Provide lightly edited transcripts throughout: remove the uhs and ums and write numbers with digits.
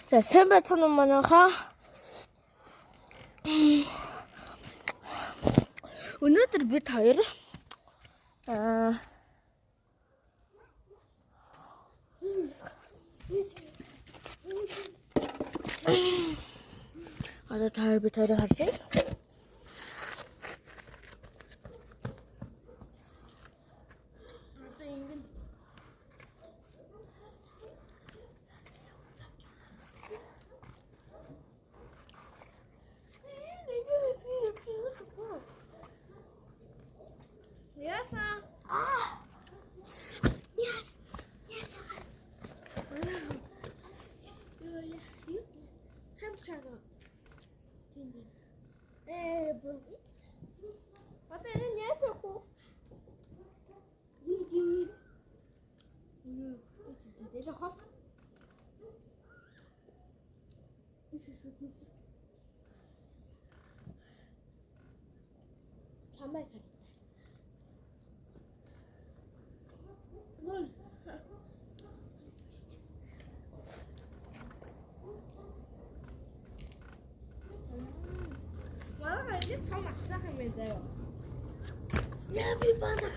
За сайн байцгаана уу манайхаа. Өнөөдөр бид хоёр одоо таар бид хоёр харж байна. Манай ингэж том ачаах юм байна заяа. Яа би бана.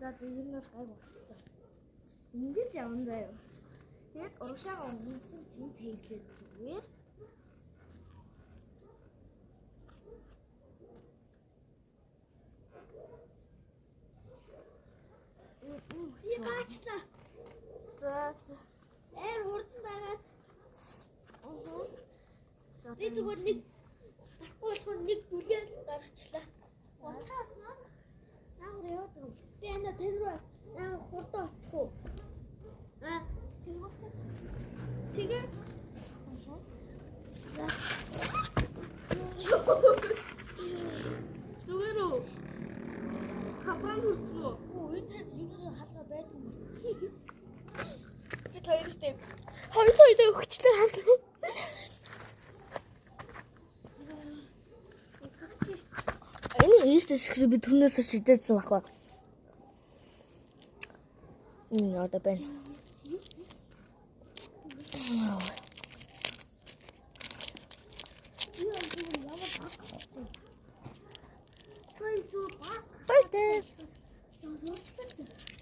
За энэ нь бол гайг болчихлоо. Ингэж явна заяа. Тэгээд урагшаага өнгөрсөн чинь тэглээд зүгээр. Би баачлаа. За Хурдан дараад. за Би зүгээр нэг барахгүй болохоор нэг бүлээл дараачлаа. Утаас наа. Наагур яваад байгаа. Би энэ тань руу хурдан очих уу? Тэгээ. зүгээр үү? Хатгаанд хүрсэн үү? Үгүй энэ юу хаалга байдаг юм байна. Бид хоёр штеп. Хоёр соёлоо өгчлээ харлаа. Энэ ийштэй шигрээ би түрнээс шидээсэн байхгүй. Одоо байна. Байтэ.